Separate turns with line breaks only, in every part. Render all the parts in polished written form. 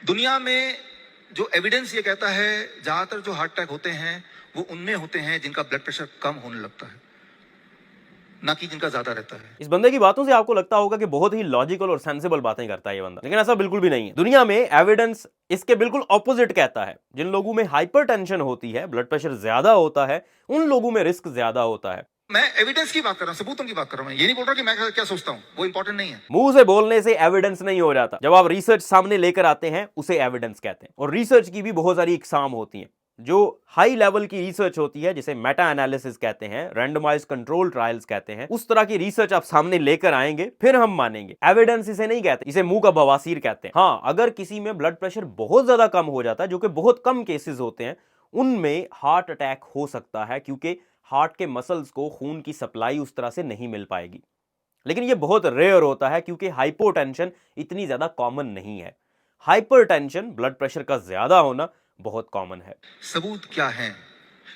दुनिया में जो एविडेंस ये कहता है, ज्यादातर जो हार्ट अटैक होते हैं वो उनमें होते हैं जिनका ब्लड प्रेशर कम होने लगता है, ना कि जिनका ज्यादा रहता है।
इस बंदे की बातों से आपको लगता होगा कि बहुत ही लॉजिकल और सेंसिबल बातें करता है ये बंदा, लेकिन ऐसा बिल्कुल भी नहीं है। दुनिया में एविडेंस इसके बिल्कुल ऑपोजिट कहता है। जिन लोगों में हाइपरटेंशन होती है, ब्लड प्रेशर ज्यादा होता है, उन लोगों में रिस्क ज्यादा होता है।
मैं एविडेंस की बात कर रहा हूं, सबूतों की बात कर रहा हूं। ये नहीं बोल रहा कि मैं क्या सोचता हूं, वो इंपॉर्टेंट नहीं है।
मुंह से बोलने से एविडेंस नहीं हो जाता। जब आप रिसर्च सामने लेकर आते हैं उसे एविडेंस कहते हैं। और रिसर्च की भी बहुत सारी इकसाम होती हैं। जो हाई लेवल की रिसर्च होती है, जिसे मेटा एनालिसिस कहते हैं, रैंडमाइज कंट्रोल ट्रायल्स कहते हैं, उस तरह की रिसर्च आप सामने लेकर आएंगे फिर हम मानेंगे। एविडेंस इसे नहीं कहते, इसे मुंह का बवासीर कहते हैं। हाँ, अगर किसी में ब्लड प्रेशर बहुत ज्यादा कम हो जाता है, जो कि बहुत कम केसेस होते हैं, उनमें हार्ट अटैक हो सकता है, क्योंकि हार्ट के मसल्स को खून की सप्लाई उस तरह से नहीं मिल पाएगी। लेकिन ये बहुत रेयर होता है, क्योंकि हाइपोटेंशन इतनी ज्यादा कॉमन नहीं है। हाइपरटेंशन, ब्लड प्रेशर का ज्यादा होना, बहुत कॉमन है।
सबूत क्या है?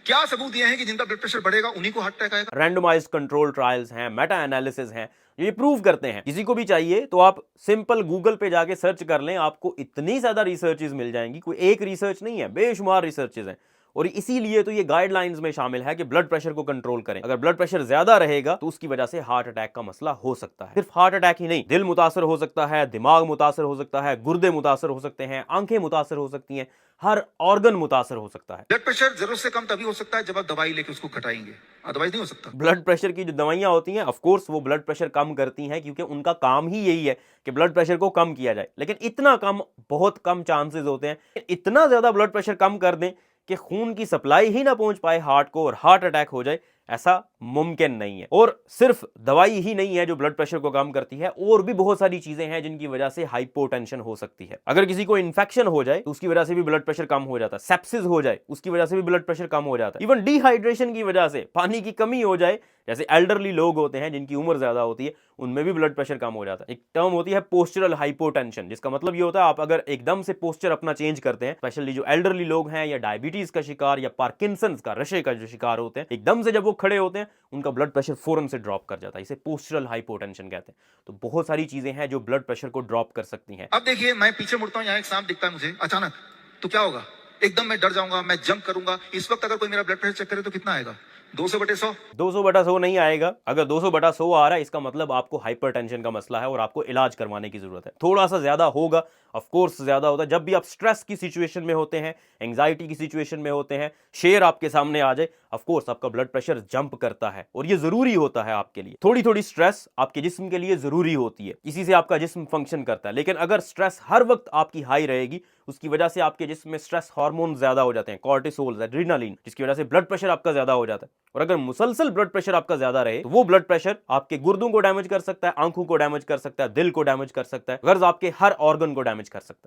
क्या सबूत ये है कि जिनका ब्लड प्रेशर बढ़ेगा उन्हीं को हार्ट अटैक आएगा?
रैंडमाइज्ड कंट्रोल ट्रायल्स हैं, मेटा एनालिसिस हैं, ये प्रूव करते हैं। किसी को भी चाहिए तो आप सिंपल गूगल पे जाके सर्च कर लें, आपको इतनी ज्यादा रिसर्चेज मिल जाएंगी। कोई एक रिसर्च नहीं है, बेशुमार रिसर्चेज हैं। और इसीलिए तो ये गाइडलाइंस में शामिल है कि ब्लड प्रेशर को कंट्रोल करें। अगर ब्लड प्रेशर ज्यादा रहेगा तो उसकी वजह से हार्ट अटैक का मसला हो सकता है। सिर्फ हार्ट अटैक ही नहीं, दिल मुतासर हो सकता है, दिमाग मुतासर हो सकता है, गुर्दे मुतासर हो सकते हैं, आंखें मुतासर हो सकती हैं, हर ऑर्गन मुतासर हो सकता है।
ब्लड प्रेशर जरूरत से कम तभी हो सकता है जब आप दवाई लेके उसको घटाएंगे, अदरवाइज नहीं हो सकता।
ब्लड प्रेशर की जो दवाइयां होती हैं, ऑफ कोर्स वो ब्लड प्रेशर कम करती हैं, क्योंकि उनका काम ही यही है कि ब्लड प्रेशर को कम किया जाए। लेकिन इतना कम, बहुत कम चांसेस होते हैं। इतना ज्यादा ब्लड प्रेशर कम कर दें कि खून की सप्लाई ही ना पहुंच पाए हार्ट को और हार्ट अटैक हो जाए, ऐसा मुमकिन नहीं है। और सिर्फ दवाई ही नहीं है जो ब्लड प्रेशर को कम करती है, और भी बहुत सारी चीजें हैं जिनकी वजह से हाइपोटेंशन हो सकती है। अगर किसी को इन्फेक्शन हो जाए तो उसकी वजह से भी ब्लड प्रेशर कम हो जाता है। सेप्सिस हो जाए उसकी वजह से भी ब्लड प्रेशर कम हो जाता है। इवन डिहाइड्रेशन की वजह से, पानी की कमी हो जाए, जैसे एल्डरली लोग होते हैं जिनकी उम्र ज्यादा होती है, उनमें भी ब्लड प्रेशर कम हो जाता है। एक टर्म होती है पोस्चरल हाइपोटेंशन, जिसका मतलब ये होता है आप अगर एकदम से पोस्चर अपना चेंज करते हैं, स्पेशली जो एल्डरली लोग हैं या डायबिटीज का शिकार या पार्किंसंस का, नशे का जो शिकार होते हैं, एकदम से जब वो खड़े होते हैं उनका ब्लड प्रेशर फौरन से ड्रॉप कर जाता है। इसे पोस्चरल हाइपोटेंशन कहते हैं। तो बहुत सारी चीजें हैं जो ब्लड प्रेशर को ड्रॉप कर सकती हैं।
अब देखिए, मैं पीछे मुड़ता हूं, यहाँ एक सांप दिखता है मुझे अचानक, तो क्या होगा? एकदम मैं डर जाऊंगा, मैं जंप करूंगा। इस वक्त अगर कोई मेरा ब्लड प्रेशर चेक करे तो कितना आएगा? 200/100?
200/100 नहीं आएगा। अगर 200/100 आ रहा है, इसका मतलब आपको हाइपरटेंशन का मसला है और आपको इलाज करवाने की जरूरत है। थोड़ा सा ज्यादा होगा, ऑफ कोर्स ज्यादा होता है। जब भी आप स्ट्रेस की सिचुएशन में होते हैं, एंजाइटी की सिचुएशन में होते हैं, शेर आपके सामने आ जाए, ऑफ कोर्स आपका ब्लड प्रेशर जंप करता है, और ये जरूरी होता है आपके लिए। थोड़ी थोड़ी स्ट्रेस आपके जिस्म के लिए जरूरी होती है, इसी से आपका जिस्म फंक्शन करता है। लेकिन अगर स्ट्रेस हर वक्त आपकी हाई रहेगी, उसकी वजह से आपके जिस्म में स्ट्रेस हार्मोन ज्यादा हो जाते हैं, कॉर्टिसोल, एड्रेनालिन, जिसकी वजह से ब्लड प्रेशर आपका ज्यादा हो जाता है। और अगर मुसलसल ब्लड प्रेशर आपका ज्यादा रहे तो वो ब्लड प्रेशर आपके गुर्दों को डैमेज कर सकता है, आंखों को डैमेज कर सकता है, दिल को डैमेज कर सकता है, गर्ज आपके हर ऑर्गन को डैमेज कर सकता है।